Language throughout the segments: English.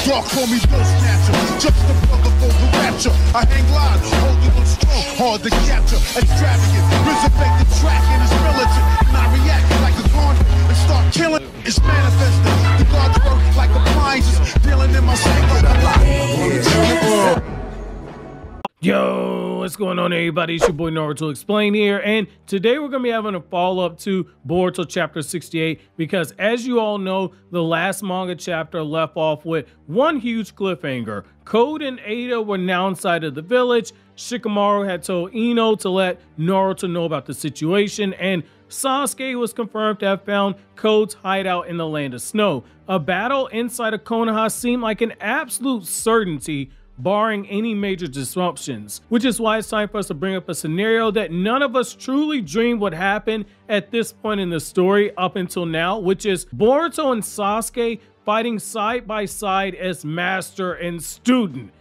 Dark call me Bill Snatcher, just a brother for the rapture. I hang glide, holding on strong, hard to capture. Extravagant, resurrect the track and it's militant. And I react like a convict and start killing. It's manifesting. The gods work like appliances, dealing in my same like a lot. Yo, what's going on, everybody? It's your boy Naruto Explain here, and today we're going to be having a follow-up to Boruto Chapter 68 because, as you all know, the last manga chapter left off with one huge cliffhanger. Code and Ada were now inside of the village. Shikamaru had told Ino to let Naruto know about the situation, and Sasuke was confirmed to have found Code's hideout in the Land of Snow. A battle inside of Konoha seemed like an absolute certainty, barring any major disruptions, which is why it's time for us to bring up a scenario that none of us truly dreamed would happen at this point in the story up until now, which is Boruto and Sasuke fighting side by side as master and student.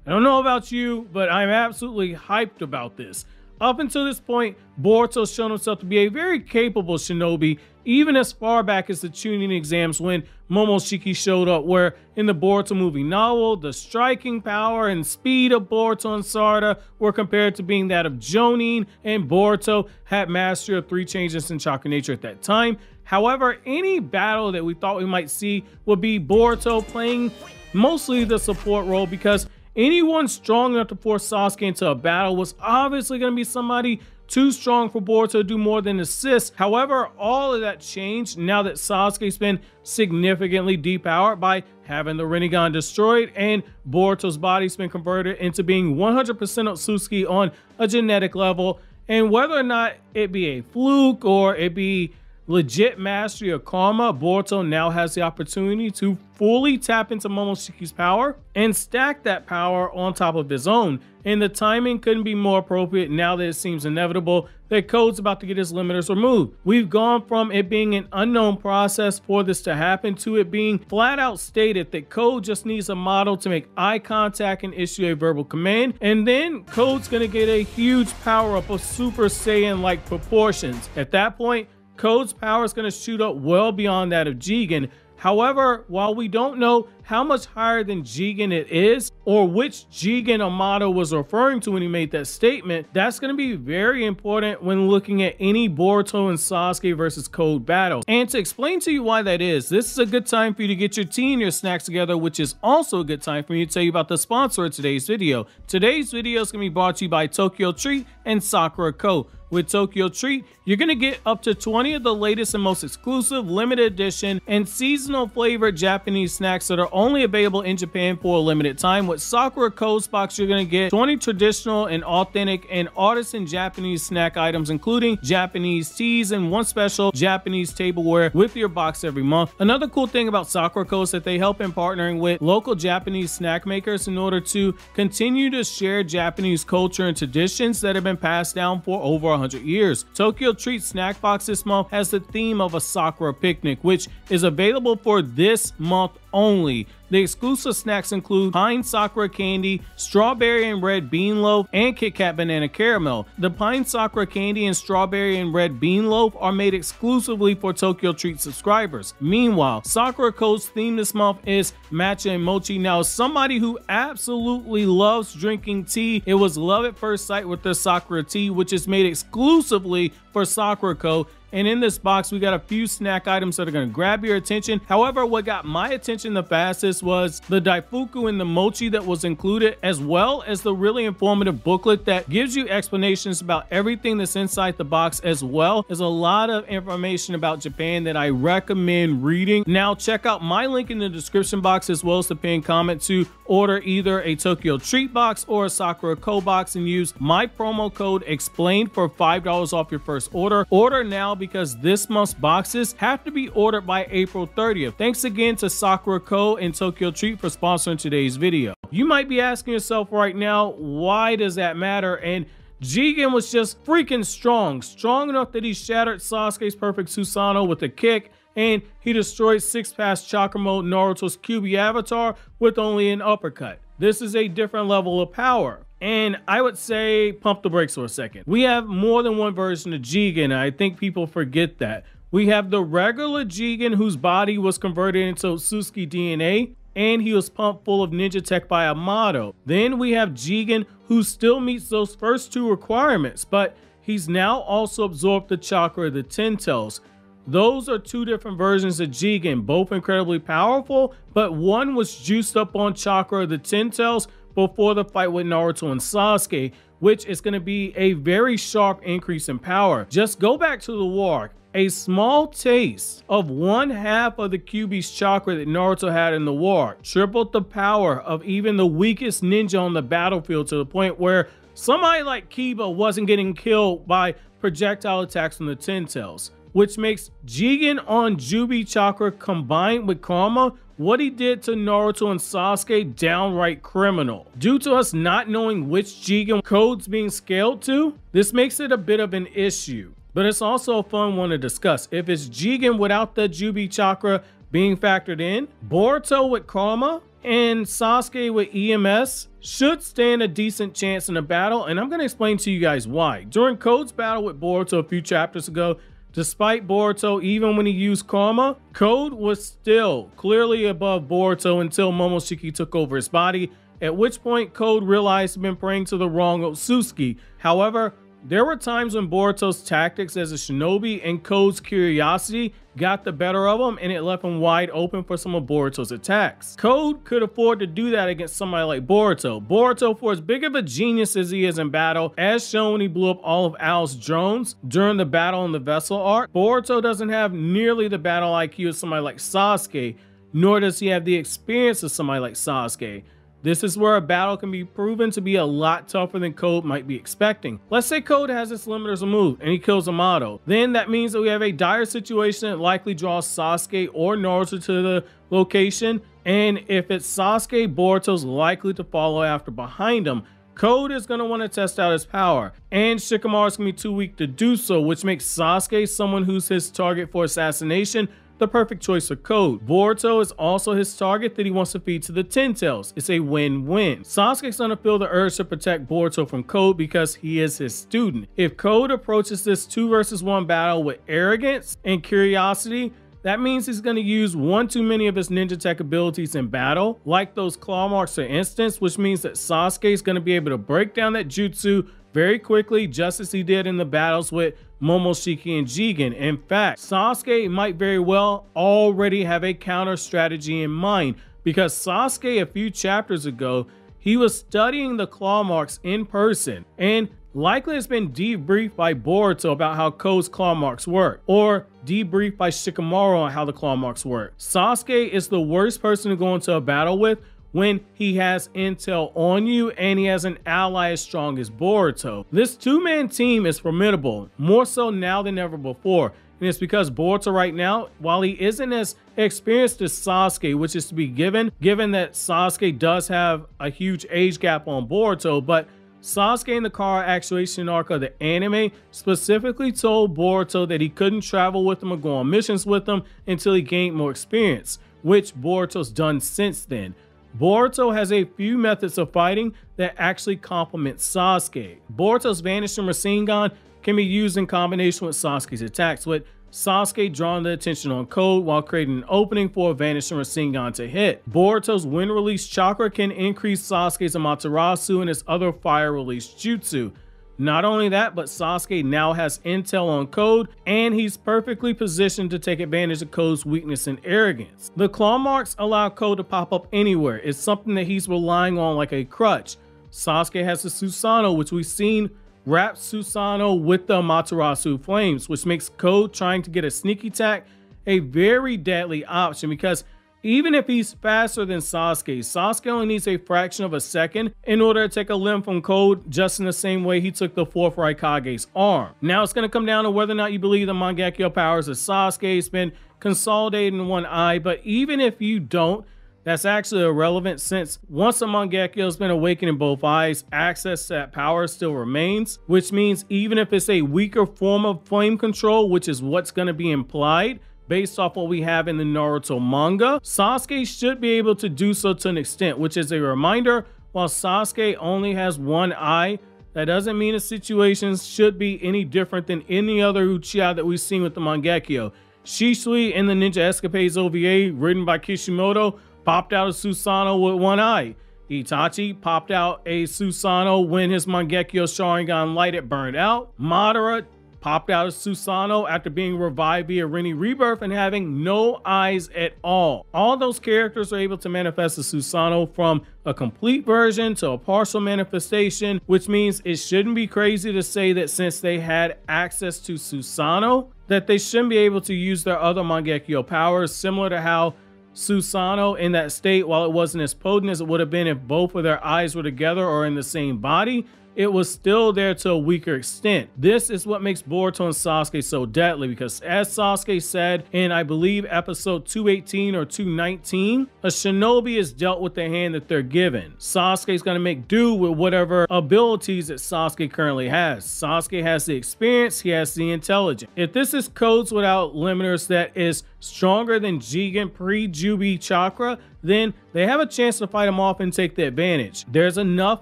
I don't know about you, but I'm absolutely hyped about this. Up until this point, Boruto's shown himself to be a very capable shinobi, even as far back as the Chunin exams when Momoshiki showed up, where in the Boruto movie novel, the striking power and speed of Boruto and Sarada were compared to being that of Jonin, and Boruto had mastery of 3 changes in chakra nature at that time. However, any battle that we thought we might see would be Boruto playing mostly the support role, because anyone strong enough to force Sasuke into a battle was obviously going to be somebody too strong for Boruto to do more than assist. However, all of that changed now that Sasuke's been significantly depowered by having the Rinnegan destroyed, and Boruto's body's been converted into being 100% Otsutsuki on a genetic level. And whether or not it be a fluke or it be legit mastery of karma, Boruto now has the opportunity to fully tap into Momoshiki's power and stack that power on top of his own. And the timing couldn't be more appropriate now that it seems inevitable that Code's about to get his limiters removed. We've gone from it being an unknown process for this to happen to it being flat out stated that Code just needs Amado to make eye contact and issue a verbal command, and then Code's gonna get a huge power up of Super Saiyan-like proportions. At that point, Code's power is going to shoot up well beyond that of Jigen. However, while we don't know how much higher than Jigen it is, or which Jigen Amado was referring to when he made that statement, that's going to be very important when looking at any Boruto and Sasuke versus Code battle. And to explain to you why that is, this is a good time for you to get your tea and your snacks together, which is also a good time for me to tell you about the sponsor of today's video. Today's video is going to be brought to you by Tokyo Treat and Sakura Co. With Tokyo Treat, you're going to get up to 20 of the latest and most exclusive limited edition and seasonal flavored Japanese snacks that are only available in Japan for a limited time. With Sakura Co's box, you're going to get 20 traditional and authentic and artisan Japanese snack items, including Japanese teas and one special Japanese tableware with your box every month. Another cool thing about Sakura Co is that they help in partnering with local Japanese snack makers in order to continue to share Japanese culture and traditions that have been passed down for over 100 years. Tokyo Treat Snack Box this month has the theme of a Sakura picnic, which is available for this month only. The exclusive snacks include Pine Sakura Candy, Strawberry and Red Bean Loaf, and Kit Kat Banana Caramel. The Pine Sakura Candy and Strawberry and Red Bean Loaf are made exclusively for Tokyo Treat subscribers. Meanwhile, Sakura Co's theme this month is matcha and mochi. Now, as somebody who absolutely loves drinking tea, it was love at first sight with their Sakura tea, which is made exclusively for Sakura Co. And in this box, we got a few snack items that are going to grab your attention. However, what got my attention the fastest was the Daifuku and the mochi that was included, as well as the really informative booklet that gives you explanations about everything that's inside the box, as well as a lot of information about Japan that I recommend reading. Now, check out my link in the description box, as well as the pinned comment, to order either a Tokyo Treat box or a Sakura Co box and use my promo code EXPLAINED for $5 off your first order. Order now because this month's boxes have to be ordered by April 30th. Thanks again to Sakura Co and Tokyo Treat for sponsoring today's video. You might be asking yourself right now, why does that matter? And Jigen was just freaking strong enough that he shattered Sasuke's perfect Susanoo with a kick, and he destroyed 6-pass Chakra Mode Naruto's QB avatar with only an uppercut. This is a different level of power. And I would say pump the brakes for a second. We have more than one version of Jigen, and I think people forget that. We have the regular Jigen whose body was converted into Otsutsuki DNA, and he was pumped full of ninja tech by Amado. Then we have Jigen, who still meets those first two requirements, but he's now also absorbed the chakra of the Ten Tails. Those are two different versions of Jigen, both incredibly powerful, but one was juiced up on chakra of the Ten Tails before the fight with Naruto and Sasuke, which is going to be a very sharp increase in power. Just go back to the war. A small taste of 1/2 of the Kyuubi's chakra that Naruto had in the war tripled the power of even the weakest ninja on the battlefield, to the point where somebody like Kiba wasn't getting killed by projectile attacks from the Ten Tails, which makes Jigen on Jubi chakra combined with karma what he did to Naruto and Sasuke downright criminal. Due to us not knowing which Jigen code's being scaled to, this makes it a bit of an issue. But it's also a fun one to discuss. If it's Jigen without the Jubi chakra being factored in, Boruto with karma and Sasuke with EMS should stand a decent chance in a battle, and I'm going to explain to you guys why. During Code's battle with Boruto a few chapters ago, despite Boruto, even when he used karma, Code was still clearly above Boruto until Momoshiki took over his body, at which point Code realized he'd been praying to the wrong Otsutsuki. However, there were times when Boruto's tactics as a shinobi and Code's curiosity got the better of him, and it left him wide open for some of Boruto's attacks. Code could afford to do that against somebody like Boruto. Boruto, for as big of a genius as he is in battle, as shown when he blew up all of Ao's drones during the battle in the Vessel arc, Boruto doesn't have nearly the battle IQ of somebody like Sasuke, nor does he have the experience of somebody like Sasuke. This is where a battle can be proven to be a lot tougher than Code might be expecting. Let's say Code has its limiters removed and he kills Amado. Then that means that we have a dire situation that likely draws Sasuke or Naruto to the location. And if it's Sasuke, Boruto's likely to follow after behind him. Code is going to want to test out his power, and Shikamaru's going to be too weak to do so, which makes Sasuke someone who's his target for assassination, the perfect choice for Code. Boruto is also his target that he wants to feed to the Ten Tails. It's a win-win. Sasuke's gonna feel the urge to protect Boruto from Code because he is his student. If Code approaches this 2 versus 1 battle with arrogance and curiosity, that means he's going to use one too many of his ninja tech abilities in battle, like those claw marks for instance, which means that Sasuke is going to be able to break down that jutsu very quickly, just as he did in the battles with Momoshiki and Jigen. In fact, Sasuke might very well already have a counter strategy in mind, because Sasuke a few chapters ago, he was studying the claw marks in person, and likely has been debriefed by Boruto about how Code's claw marks work, or debriefed by Shikamaru on how the claw marks work. Sasuke is the worst person to go into a battle with when he has intel on you and he has an ally as strong as Boruto. This two-man team is formidable, more so now than ever before. And it's because Boruto right now, while he isn't as experienced as Sasuke, which is to be given that Sasuke does have a huge age gap on Boruto, but Sasuke in the car actuation arc of the anime specifically told Boruto that he couldn't travel with him or go on missions with him until he gained more experience, which Boruto's done since then. Boruto has a few methods of fighting that actually complement Sasuke. Boruto's Vanishing Rasengan can be used in combination with Sasuke's attacks, with Sasuke drawing the attention on Code while creating an opening for a Vanishing Rasengan to hit. Boruto's Wind Release Chakra can increase Sasuke's Amaterasu and his other Fire Release Jutsu. Not only that, but Sasuke now has intel on Code, and he's perfectly positioned to take advantage of Code's weakness and arrogance. The claw marks allow Code to pop up anywhere. It's something that he's relying on like a crutch. Sasuke has the Susanoo, which we've seen wrap Susanoo with the Amaterasu flames, which makes Code trying to get a sneak attack a very deadly option, because even if he's faster than Sasuke, Sasuke only needs a fraction of a second in order to take a limb from Code, just in the same way he took the 4th Raikage's arm. Now it's going to come down to whether or not you believe the Mangekyo powers of Sasuke has been consolidated in one eye, but even if you don't, that's actually irrelevant, since once a Mangekyo has been awakened in both eyes, access to that power still remains, which means even if it's a weaker form of flame control, which is what's going to be implied based off what we have in the Naruto manga, Sasuke should be able to do so to an extent, which is a reminder, while Sasuke only has one eye, that doesn't mean the situations should be any different than any other Uchiha that we've seen with the Mangekyo. Shisui in the Ninja Escapades OVA, written by Kishimoto, popped out a Susanoo with one eye. Itachi popped out a Susanoo when his Mangekyo Sharingan light had burned out. Madara popped out a Susanoo after being revived via Rini Rebirth and having no eyes at all. All those characters are able to manifest a Susanoo from a complete version to a partial manifestation, which means it shouldn't be crazy to say that since they had access to Susanoo, that they shouldn't be able to use their other Mangekyo powers, similar to how Susanoo in that state, while it wasn't as potent as it would have been if both of their eyes were together or in the same body, it was still there to a weaker extent. This is what makes Boruto and Sasuke so deadly, because as Sasuke said in, I believe, episode 218 or 219, a shinobi is dealt with the hand that they're given. Sasuke's gonna make do with whatever abilities that Sasuke currently has. Sasuke has the experience, he has the intelligence. If this is codes without limiters that is stronger than Jigen pre-Jubi chakra, then they have a chance to fight him off and take the advantage. There's enough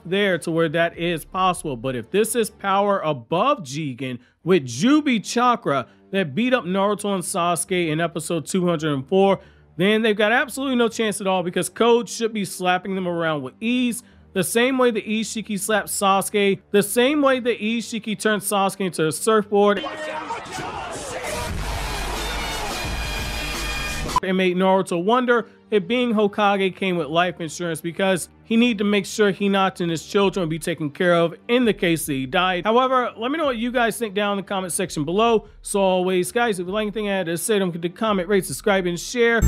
there to where that is possible, but if this is power above Jigen with Jubi chakra that beat up Naruto and Sasuke in episode 204, then they've got absolutely no chance at all, because Code should be slapping them around with ease, the same way the Ishiki slapped Sasuke, the same way the Ishiki turned Sasuke into a surfboard and made Naruto wonder if being Hokage came with life insurance, because he needed to make sure Hinata and his children would be taken care of in the case that he died. However, let me know what you guys think down in the comment section below. So always, guys, if you like anything I had to say, don't forget to comment, rate, subscribe, and share.